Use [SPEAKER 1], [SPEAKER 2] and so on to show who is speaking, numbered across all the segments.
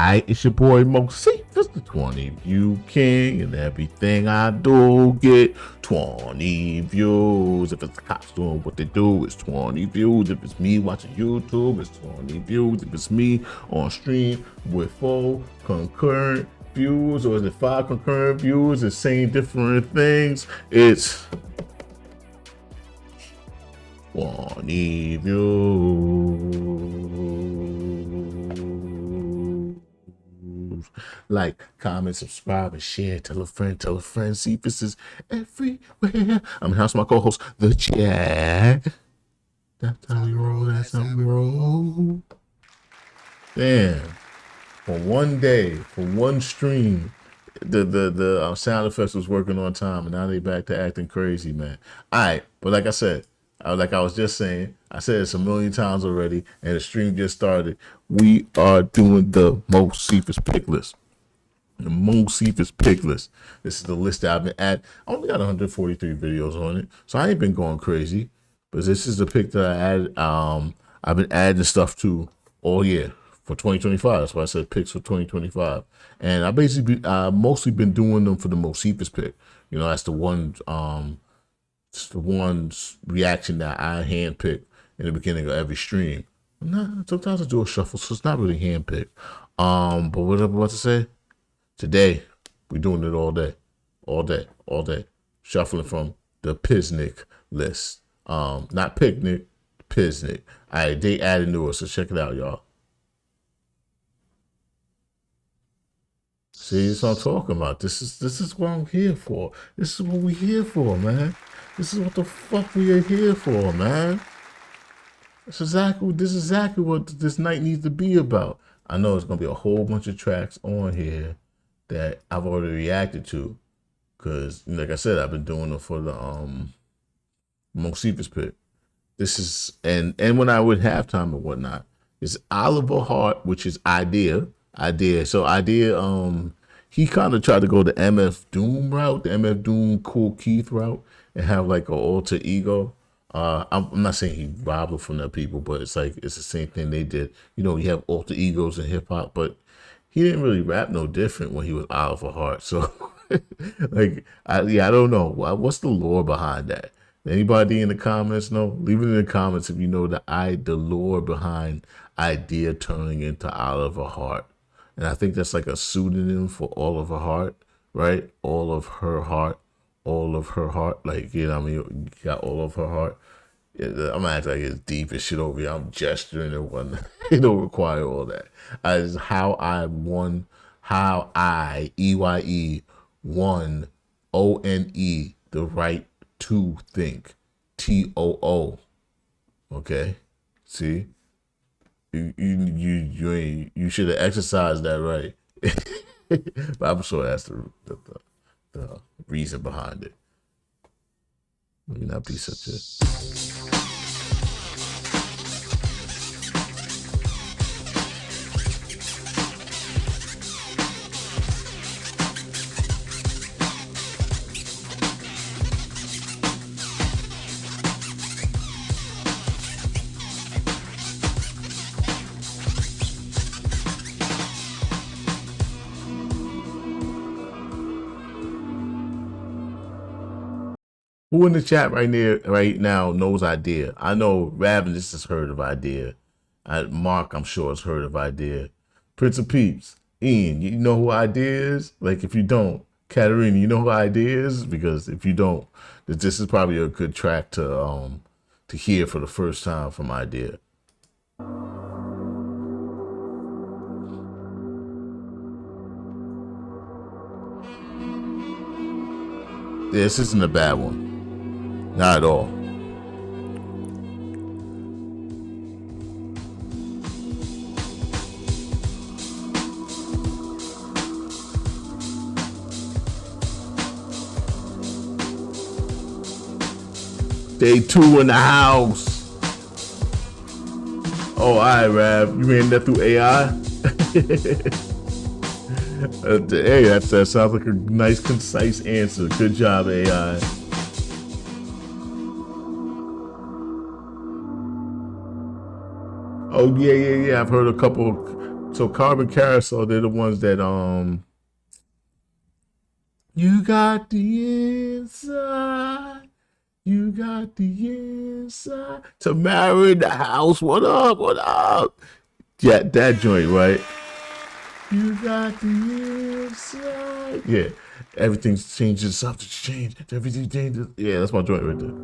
[SPEAKER 1] It's your boy Moseefus, the 20 view king, and everything I do get 20 views. If it's the cops doing what they do, it's 20 views. If it's me watching YouTube, it's 20 views. If it's me on stream with 4 concurrent views, or is it 5 concurrent views, it's saying different things, it's 20 views. Like, comment, subscribe, and share. Tell a friend, tell a friend. Moseefus is everywhere. I'm in house with my co-host, the Jack. That's how we roll, that's how we roll. Damn. For one day, for one stream, the sound effects was working on time, and now they back to acting crazy, man. All right, but like I said, like I was just saying, I said this a million times already, and the stream just started. We are doing the Moseefus pick list. The Moseefus pick list. This is the list that I've been at. I only got 143 videos on it, so I ain't been going crazy. But this is the pick that I added. I've been adding stuff to all year for 2025. That's why I said picks for 2025. And I basically mostly been doing them for the Moseefus pick. You know, that's the one. It's the one reaction that I handpick in the beginning of every stream. Sometimes I do a shuffle, so it's not really handpicked. But what I'm about to say, today we're doing it all day, all day, all day, shuffling from the Piznic list. Not picnic, Piznic. All right, they added new, so check it out, y'all. See, that's what I'm talking about. This is what I'm here for. This is what we're here for, man. This is what the fuck we are here for, man. This is exactly what this night needs to be about. I know it's gonna be a whole bunch of tracks on here that I've already reacted to, cause like I said, I've been doing it for the Moseefus pick. This is and when I would halftime and whatnot, it's Oliver Hart, which is Eyedea. So Eyedea, he kind of tried to go the MF Doom route, the MF Doom Cool Keith route, and have like an alter ego. I'm not saying he robbed it from the people, but it's like it's the same thing they did. You know, you have alter egos in hip hop, but he didn't really rap no different when he was Oliver Hart. So, like, I don't know. What's the lore behind that? Anybody in the comments know? Leave it in the comments if you know the lore behind Eyedea turning into Oliver Hart. And I think that's like a pseudonym for Oliver Hart, right? All of her heart. Like, you know what I mean? You got all of her heart. Yeah, I'm acting like it's deep and shit over here. I'm gesturing and whatnot. It don't require all that. It's how I, EYE, won, ONE, the right to think, TOO. Okay? See? You should have exercised that right. But I'm sure that's the reason behind it. Let me not be such a... Who in the chat right now knows Eyedea? I know Ravenous has heard of Eyedea. Mark, I'm sure, has heard of Eyedea. Prince of Peeps, Ian, you know who Eyedea is? Like, if you don't, Katarina, you know who Eyedea is? Because if you don't, this is probably a good track to hear for the first time from Eyedea. This isn't a bad one. Not at all. Day 2 in the house. Oh, all right, Rav. You ran that through AI? Hey, that sounds like a nice, concise answer. Good job, AI. Oh, yeah. I've heard a couple So Carbon Carousel, they're the ones that you got the inside. You got the inside. Tamara in the house. What up? What up? Yeah, that joint, right? You got the inside. Yeah. Everything changes, something's changed. Everything changes. Yeah, that's my joint right there.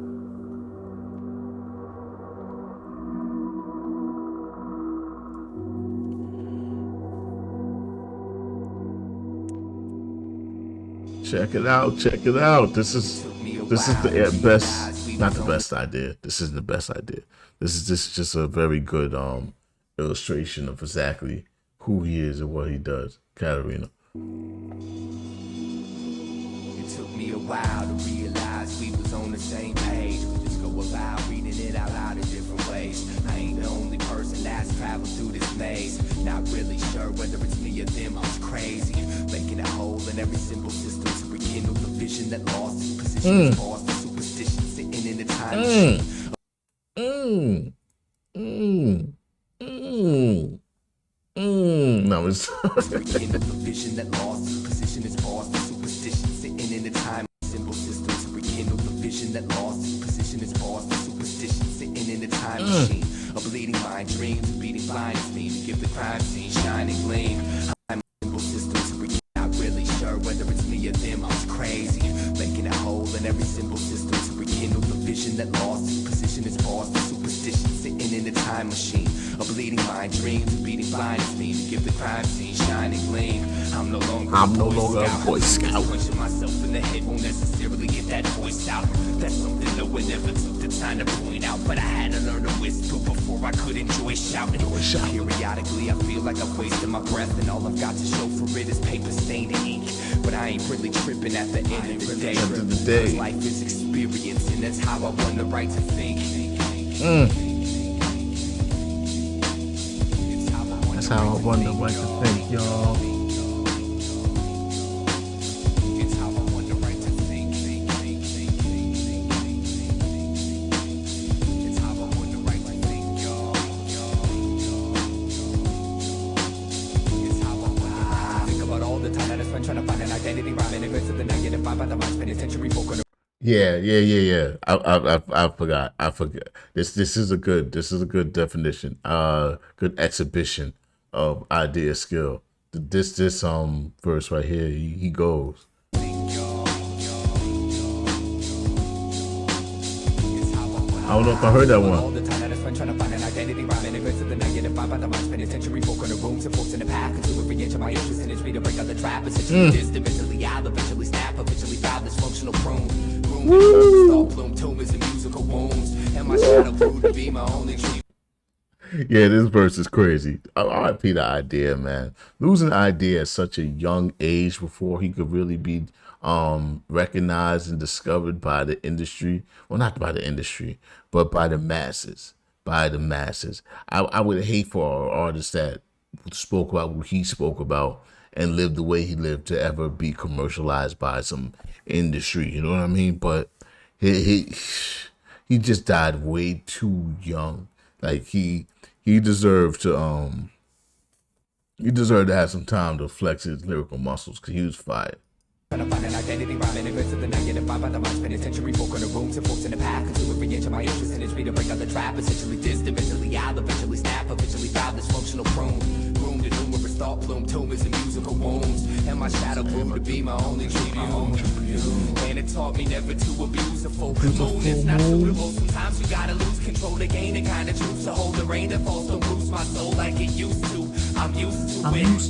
[SPEAKER 1] Check it out. Check it out. This is the best, not the best idea. This isn't the best idea. This is just a very good illustration of exactly who he is and what he does. Katarina.
[SPEAKER 2] It took me a while to realize we was on the same page. We just go about reading it out loud in different ways. I ain't the only person that's traveled through this maze. Not really sure whether it's me or them, I was crazy. Making a hole in every simple system to rekindle the vision that lost its position. Lost the superstition sitting in the time machine.
[SPEAKER 1] No, it's
[SPEAKER 2] rekindle the vision that lost its position is lost the superstition sitting in the time simple system to rekindle the vision that lost its position is lost the superstition sitting in the time machine. A bleeding mind dreams, a beating blind steam to give the crime scene shining gleam. I'm a simple system to rekindle. Not really sure whether it's me or them, I was crazy. Making a hole in every simple system to rekindle the vision that lost its position is lost the superstition sitting in the time machine. A bleeding mind dreams, a beating blind steam to give the crime scene shining gleam. I'm no longer a Boy Scout. Punching myself in the head won't necessarily get that voice out. That's something no one ever took the time to point out. But I had to learn to whisper before I could enjoy shouting. Periodically I feel like I've wasted my breath, and all I've got to show for it is paper stained ink. But I ain't really tripping at the end of the day. Life is experience, and that's how I won the right to think.
[SPEAKER 1] That's how I won the right to think, y'all.
[SPEAKER 2] It's how I won the right to think. It's how I won the right to think, y'all. It's how I won the right to think about all the time that I spent trying to find an identity, rhyming and the negative vibe by the mind, spending century folk on the
[SPEAKER 1] Yeah. I forgot. This is a good definition. Good exhibition of idea skill. This verse right here, he goes. I don't know if I heard that one.
[SPEAKER 2] all the time that I spent trying to find an identity, rhyming and the negative vibe by the mind, spending century folk on the room, supports in the pack, until every inch of my interest in it's me to break out the trap, essentially distant, eventually I'll eventually snap, eventually found this functional prune. Star bloom tumors and musical wounds, and my shadow grew to be my only dream.
[SPEAKER 1] Yeah, this verse is crazy. R.I.P. the Eyedea, man. Losing Eyedea at such a young age before he could really be recognized and discovered by the industry. Well, not by the industry, but by the masses. By the masses. I would hate for an artist that spoke about what he spoke about and lived the way he lived to ever be commercialized by some industry. You know what I mean? But he just died way too young. Like he deserved to have some time to flex his lyrical muscles because he was fired.
[SPEAKER 2] Trying to find an identity, rhyming and the negative vibe by the mind, spending century folk on the room, supports in the pack, until every inch of my interest in it's me to break out the trap, essentially distant, eventually I'll eventually snap, eventually found this functional prune. Groomed in numerous thought bloom tumors and musical wounds, and my shadow grew to be my only tribune. And it taught me never to abuse a full moon. It's not suitable. Sometimes you gotta lose control to gain the kind of truth to hold the rain that falls to boost my soul like it used to. I'm used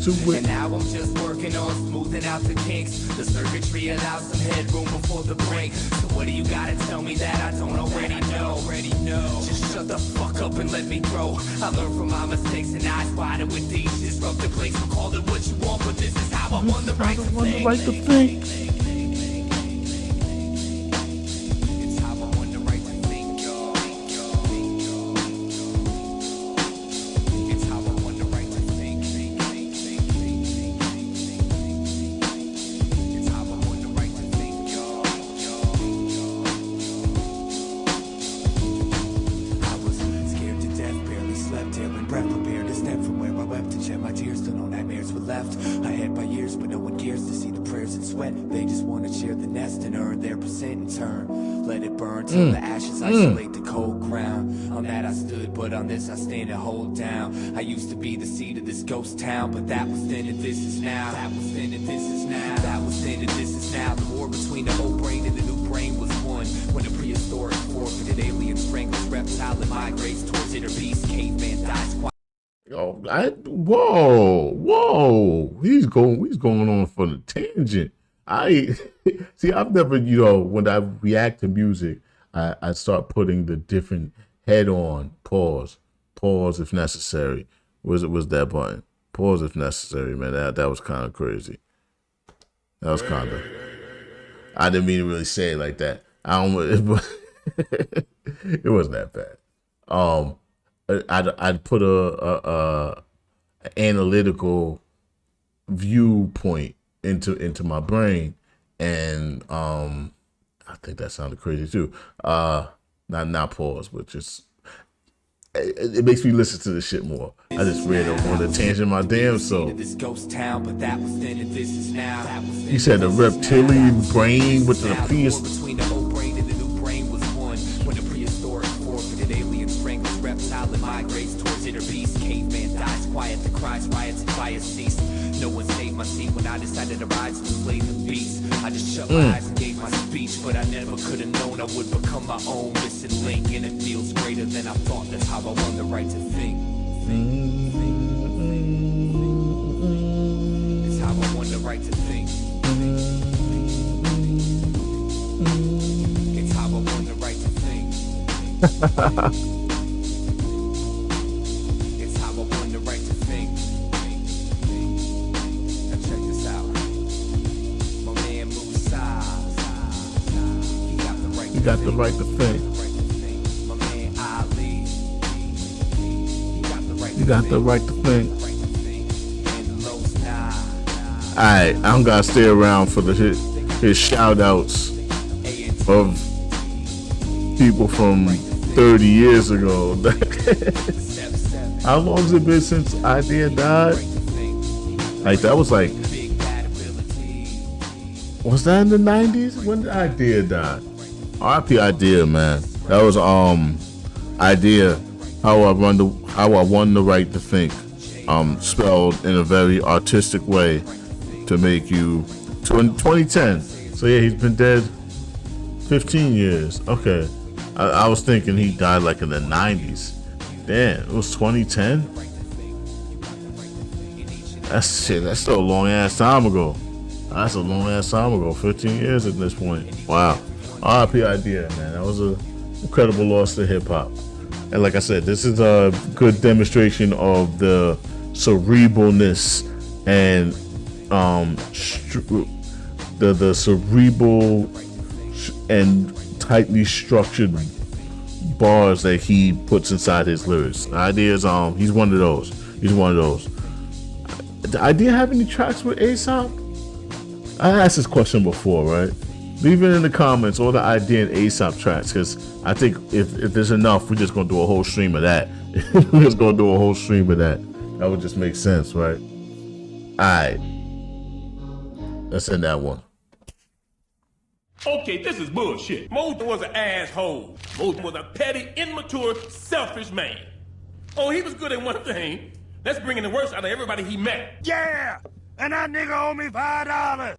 [SPEAKER 2] to it. And now I'm just working on smoothing out the kinks. The circuitry allows some headroom before the break. So what do you gotta tell me that I don't already know? Just shut the fuck up and let me grow. I learned from my mistakes and I spotted with these disruptive plates. So call it what you want, but this is how I won the right to think. It's how I won the right to think, y'all. It's how I won the right to think. It's how I won the right to think, y'all. I was scared to death, barely slept, hailing breath, prepared to step from where I wept to shed my tears. prayers were left. I had by years, but no one cares to see the prayers and sweat. They just want to share the nest and earn their percent in turn. Let it burn till the ashes isolate the cold ground. On that I stood, but on this I stand and hold down. I used to be the seed of this ghost town, but that was then and this is now. That was then and this is now. That was then and this is now. The war between the old brain and the new brain was won. When the prehistoric forfeited aliens, stranglers, reptile, and migrates towards inner peace. Caveman dies quiet.
[SPEAKER 1] Yo, whoa, he's going on for the tangent. See, I've never, when I react to music, I start putting the different head on, pause if necessary. Was that button? Pause if necessary, man. That was kind of crazy. That was kind of. I didn't mean to really say it like that. It wasn't that bad. I'd put a analytical viewpoint into my brain, and I think that sounded crazy too. Not pause, but just it makes me listen to this shit more. I just read on the tangent my damn soul. You said the reptilian brain with the prehistoric.
[SPEAKER 2] Migrates towards inner peace. Caveman dies quiet, the cries, riots, and fires cease. No one saved my seat when I decided to rise to slay the beast. I just shut my eyes and gave my speech, but I never could have known I would become my own missing link. And it feels greater than I thought. That's how I won the right to think. It's how I won the right to think. It's how I won the right to think.
[SPEAKER 1] Got the right to think. You got the right to think. Alright, I don't gotta stay around for his shout outs of people from 30 years ago. How long has it been since Eyedea died? Like, that was like, was that in the 90s? When did Eyedea die? RIP Eyedea, man. That was Eyedea. How I won the right to think. Spelled in a very artistic way to make you to in 2010. So yeah, he's been dead 15 years. Okay, I was thinking he died like in the 90s. Damn, it was 2010. That's still a long ass time ago. That's a long ass time ago. 15 years at this point. Wow. RIP Eyedea, man. That was an incredible loss to hip hop. And like I said, this is a good demonstration of the cerebralness and the cerebral and tightly structured bars that he puts inside his lyrics. Eyedea is he's one of those. Did Eyedea have any tracks with Aesop? I asked this question before, right? Leave it in the comments, all the Eyedea and Aesop tracks, because I think if there's enough, we're just gonna do a whole stream of that. We're just gonna do a whole stream of that. That would just make sense, right? Alright. Let's end that one.
[SPEAKER 3] Okay, this is bullshit. Moses was an asshole. Moses was a petty, immature, selfish man. Oh, he was good at one thing. That's bringing the worst out of everybody he met.
[SPEAKER 4] Yeah! And that nigga owe me $5.